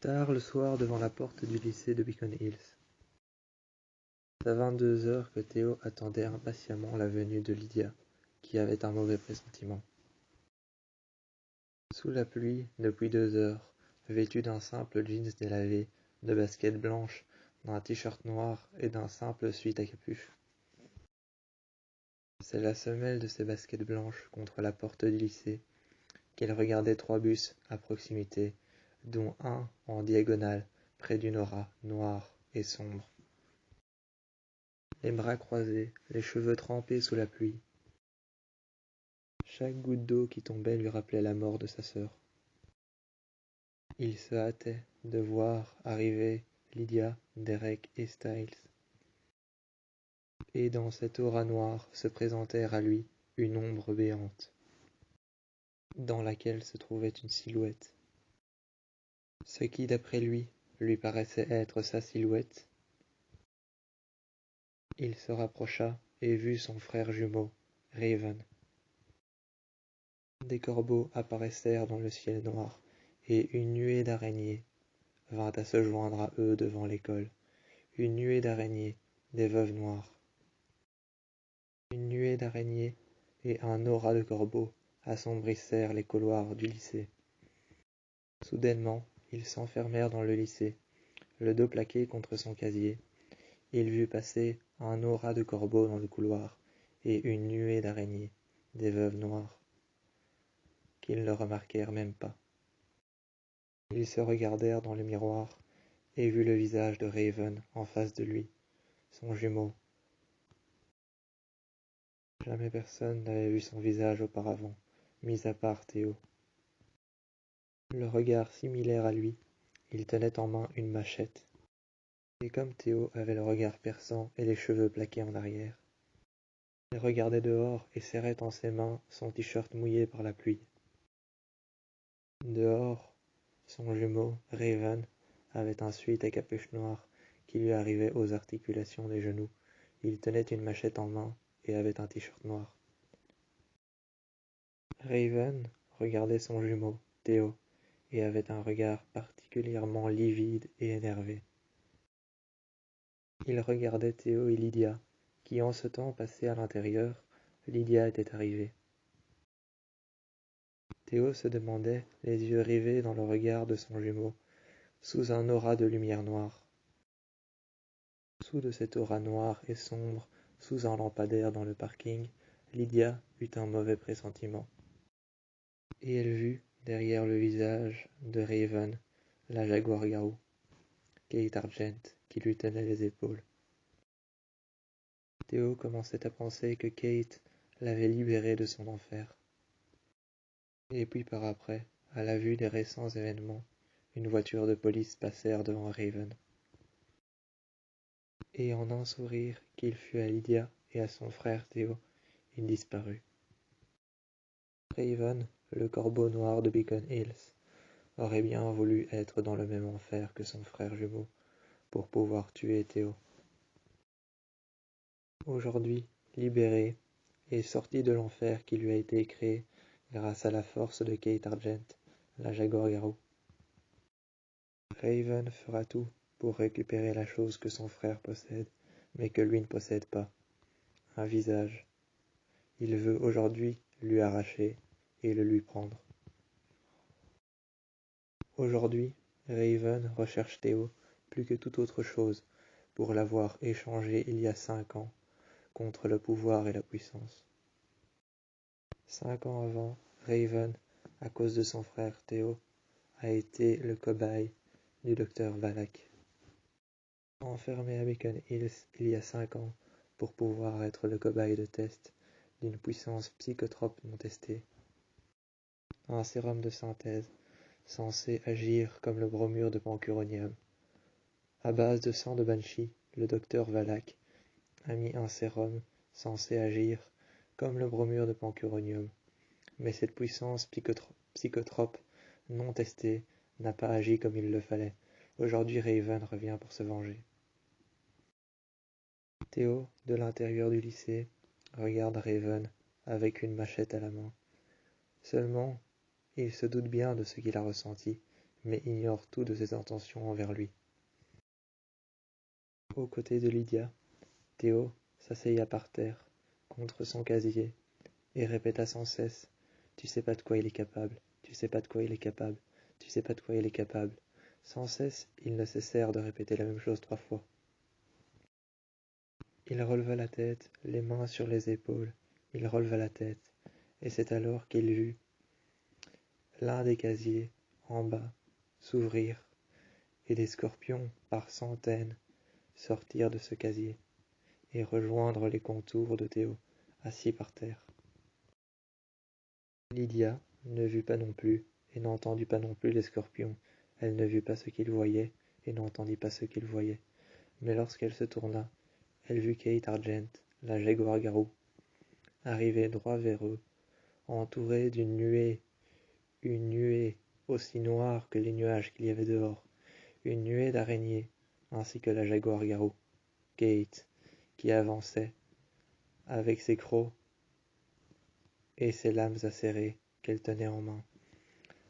Tard le soir devant la porte du lycée de Beacon Hills. C'est à 22 heures que Théo attendait impatiemment la venue de Lydia, qui avait un mauvais pressentiment. Sous la pluie, depuis 2 heures, vêtu d'un simple jeans délavé, de baskets blanches, d'un t-shirt noir et d'un simple sweat à capuche. C'est la semelle de ses baskets blanches contre la porte du lycée qu'il regardait 3 bus à proximité, dont un en diagonale, près d'une aura noire et sombre. Les bras croisés, les cheveux trempés sous la pluie. Chaque goutte d'eau qui tombait lui rappelait la mort de sa sœur. Il se hâtait de voir arriver Lydia, Derek et Styles. Et dans cette aura noire se présentèrent à lui une ombre béante, dans laquelle se trouvait une silhouette. Ce qui, d'après lui paraissait être sa silhouette. Il se rapprocha et vit son frère jumeau, Raven. Des corbeaux apparaissèrent dans le ciel noir, et une nuée d'araignées vint à se joindre à eux devant l'école. Une nuée d'araignées, des veuves noires. Une nuée d'araignées et un aura de corbeaux assombrissèrent les couloirs du lycée. Soudainement, ils s'enfermèrent dans le lycée, le dos plaqué contre son casier. Il vit passer un aura de corbeaux dans le couloir, et une nuée d'araignées, des veuves noires, qu'ils ne remarquèrent même pas. Ils se regardèrent dans le miroir, et vit le visage de Raven en face de lui, son jumeau. Jamais personne n'avait vu son visage auparavant, mis à part Théo. Le regard similaire à lui, il tenait en main une machette. Et comme Théo avait le regard perçant et les cheveux plaqués en arrière, il regardait dehors et serrait en ses mains son t-shirt mouillé par la pluie. Dehors, son jumeau, Raven, avait un sweat à capuche noire qui lui arrivait aux articulations des genoux. Il tenait une machette en main et avait un t-shirt noir. Raven regardait son jumeau, Théo, et avait un regard particulièrement livide et énervé. Il regardait Théo et Lydia, qui en ce temps passaient à l'intérieur. Lydia était arrivée. Théo se demandait, les yeux rivés dans le regard de son jumeau, sous un aura de lumière noire. Sous de cette aura noire et sombre, sous un lampadaire dans le parking, Lydia eut un mauvais pressentiment. Et elle vit, derrière le visage de Raven, la jaguar-garou, Kate Argent, qui lui tenait les épaules. Théo commençait à penser que Kate l'avait libéré de son enfer. Et puis par après, à la vue des récents événements, une voiture de police passèrent devant Raven. Et en un sourire qu'il fut à Lydia et à son frère Théo, il disparut. Raven, le corbeau noir de Beacon Hills, aurait bien voulu être dans le même enfer que son frère jumeau pour pouvoir tuer Théo. Aujourd'hui, libéré et sorti de l'enfer qui lui a été créé grâce à la force de Kate Argent, la jaguar-garou, Raven fera tout pour récupérer la chose que son frère possède, mais que lui ne possède pas, un visage. Il veut aujourd'hui lui arracher et le lui prendre. Aujourd'hui, Raven recherche Théo plus que toute autre chose pour l'avoir échangé il y a 5 ans contre le pouvoir et la puissance. 5 ans avant, Raven, à cause de son frère Théo, a été le cobaye du docteur Valak. Enfermé à Beacon Hills il y a 5 ans pour pouvoir être le cobaye de test d'une puissance psychotrope non testée. Un sérum de synthèse censé agir comme le bromure de pancuronium. À base de sang de banshee, le docteur Valak a mis un sérum censé agir comme le bromure de pancuronium. Mais cette puissance psychotrope non testée n'a pas agi comme il le fallait. Aujourd'hui, Raven revient pour se venger. Théo, de l'intérieur du lycée, regarde Raven avec une machette à la main. Seulement, il se doute bien de ce qu'il a ressenti, mais ignore tout de ses intentions envers lui. Aux côtés de Lydia, Théo s'asseya par terre, contre son casier, et répéta sans cesse « Tu sais pas de quoi il est capable, tu sais pas de quoi il est capable, tu sais pas de quoi il est capable ». Sans cesse, ils ne cessèrent de répéter la même chose 3 fois. Il releva la tête, les mains sur les épaules, il releva la tête, et c'est alors qu'il vit l'un des casiers, en bas, s'ouvrir, et des scorpions, par centaines, sortir de ce casier, et rejoindre les contours de Théo, assis par terre. Lydia ne vit pas non plus, et n'entendit pas non plus les scorpions. Elle ne vit pas ce qu'ils voyaient, et n'entendit pas ce qu'ils voyaient. Mais lorsqu'elle se tourna, elle vit Kate Argent, la jaguar-garou, arriver droit vers eux, entourée d'une nuée, une nuée aussi noire que les nuages qu'il y avait dehors, une nuée d'araignées, ainsi que la jaguar-garou, Kate, qui avançait, avec ses crocs et ses lames acérées qu'elle tenait en main.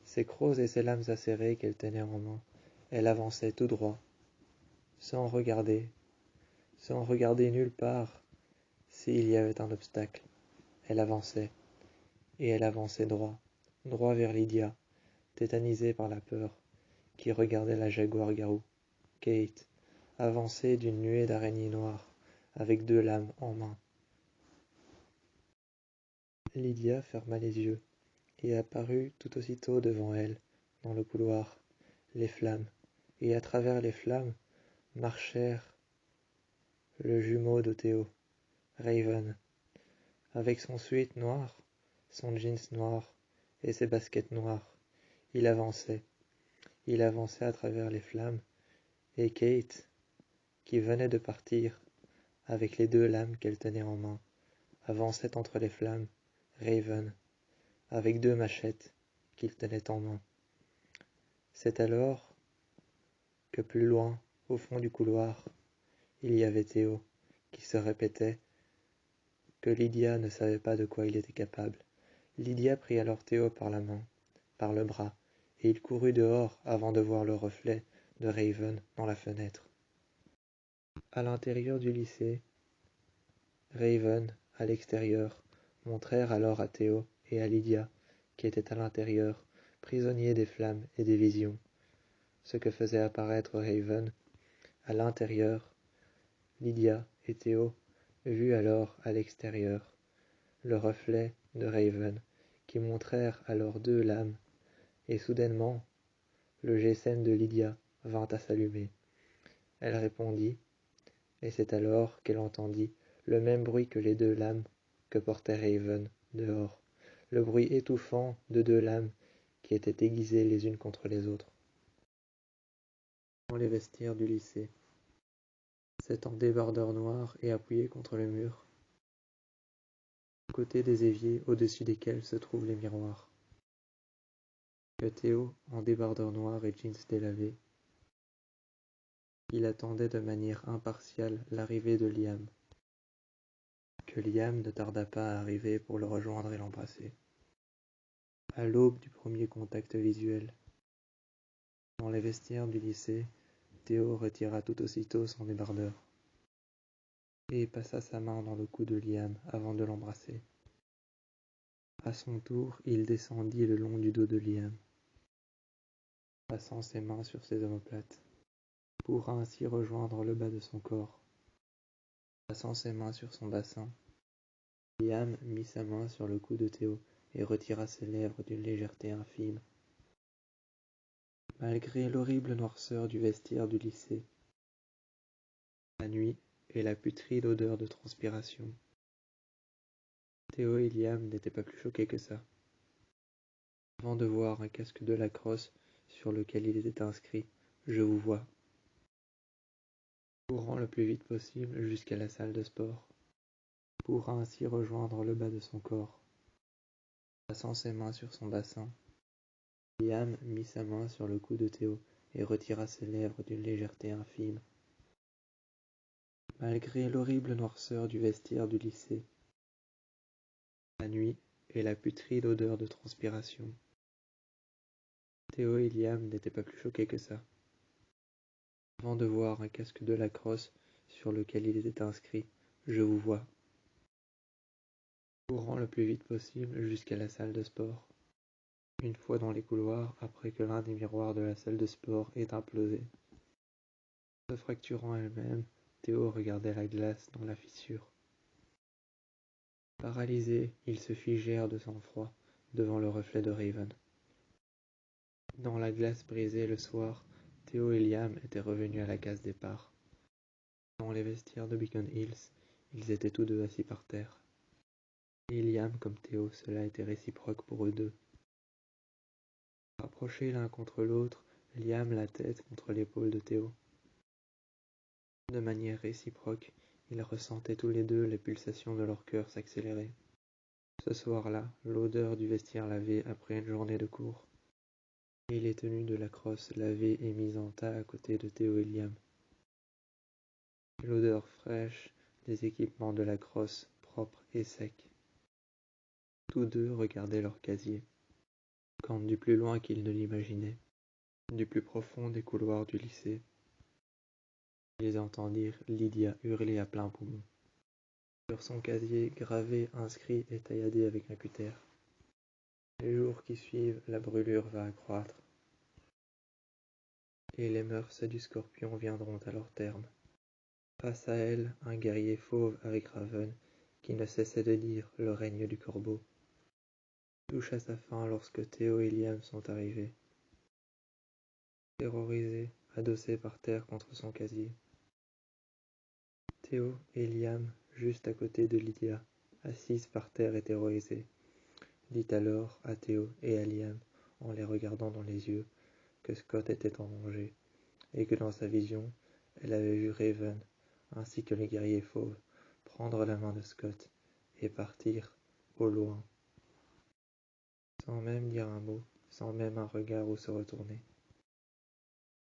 Ses crocs et ses lames acérées qu'elle tenait en main, elle avançait tout droit, sans regarder nulle part s'il y avait un obstacle. Elle avançait, et elle avançait droit, droit vers Lydia, tétanisée par la peur, qui regardait la jaguar-garou, Kate, avancer d'une nuée d'araignées noires, avec 2 lames en main. Lydia ferma les yeux, et apparut tout aussitôt devant elle, dans le couloir, les flammes, et à travers les flammes marchèrent le jumeau de Théo, Raven, avec son sweat noir, son jeans noir et ses baskets noires. Il avançait à travers les flammes, et Kate, qui venait de partir, avec les 2 lames qu'elle tenait en main, avançait entre les flammes, Raven, avec 2 machettes qu'il tenait en main. C'est alors que plus loin, au fond du couloir, il y avait Théo, qui se répétait que Lydia ne savait pas de quoi il était capable. Lydia prit alors Théo par la main, par le bras, et il courut dehors avant de voir le reflet de Raven dans la fenêtre. À l'intérieur du lycée, Raven, à l'extérieur, montrèrent alors à Théo et à Lydia, qui étaient à l'intérieur, prisonniers des flammes et des visions, ce que faisait apparaître Raven. À l'intérieur, Lydia et Théo vurent alors à l'extérieur le reflet de Raven, qui montrèrent alors 2 lames, et soudainement le GSM de Lydia vint à s'allumer. Elle répondit, et c'est alors qu'elle entendit le même bruit que les 2 lames que portait Raven dehors, le bruit étouffant de 2 lames qui étaient aiguisées les unes contre les autres. Dans les vestiaires du lycée, c'est en débardeur noir et appuyé contre le mur, à côté des éviers au-dessus desquels se trouvent les miroirs, que Théo, en débardeur noir et jeans délavés, il attendait de manière impartiale l'arrivée de Liam, que Liam ne tarda pas à arriver pour le rejoindre et l'embrasser. À l'aube du premier contact visuel, dans les vestiaires du lycée, Théo retira tout aussitôt son débardeur et passa sa main dans le cou de Liam avant de l'embrasser. À son tour, il descendit le long du dos de Liam, passant ses mains sur ses omoplates, pour ainsi rejoindre le bas de son corps. Passant ses mains sur son bassin, Liam mit sa main sur le cou de Théo et retira ses lèvres d'une légèreté infime. Malgré l'horrible noirceur du vestiaire du lycée, la nuit et la putride odeur de transpiration, Théo et Liam n'étaient pas plus choqués que ça, avant de voir un casque de Lacrosse sur lequel il était inscrit « Je vous vois », courant le plus vite possible jusqu'à la salle de sport, pour ainsi rejoindre le bas de son corps. Passant ses mains sur son bassin, Liam mit sa main sur le cou de Théo et retira ses lèvres d'une légèreté infime. Malgré l'horrible noirceur du vestiaire du lycée, la nuit et la putride odeur de transpiration, Théo et Liam n'étaient pas plus choqués que ça, avant de voir un casque de lacrosse sur lequel il était inscrit « Je vous vois », courant le plus vite possible jusqu'à la salle de sport. Une fois dans les couloirs, après que l'un des miroirs de la salle de sport ait implosé. Se fracturant elle-même, Théo regardait la glace dans la fissure. Paralysés, ils se figèrent de sang-froid devant le reflet de Raven. Dans la glace brisée le soir, Théo et Liam étaient revenus à la case départ. Dans les vestiaires de Beacon Hills, ils étaient tous deux assis par terre. Et Liam comme Théo, cela était réciproque pour eux deux. Rapprochés l'un contre l'autre, Liam la tête contre l'épaule de Théo. De manière réciproque, ils ressentaient tous les deux les pulsations de leur cœur s'accélérer. Ce soir-là, l'odeur du vestiaire lavé après une journée de cours. Et les tenues de lacrosse lavées et mises en tas à côté de Théo et Liam. L'odeur fraîche des équipements de lacrosse propres et secs. Tous deux regardaient leur casier, quand du plus loin qu'ils ne l'imaginaient, du plus profond des couloirs du lycée, ils entendirent Lydia hurler à plein poumon. Sur son casier, gravé, inscrit et tailladé avec un cutter. Les jours qui suivent, la brûlure va accroître. Et les mœurs du scorpion viendront à leur terme. Face à elle, un guerrier fauve avec Raven, qui ne cessait de dire le règne du corbeau, touche à sa fin lorsque Théo et Liam sont arrivés. Terrorisé, adossé par terre contre son casier. Théo et Liam, juste à côté de Lydia, assise par terre et terrorisée, dit alors à Théo et à Liam, en les regardant dans les yeux, que Scott était en danger, et que dans sa vision, elle avait vu Raven, ainsi que les guerriers fauves, prendre la main de Scott et partir au loin, sans même dire un mot, sans même un regard où se retourner.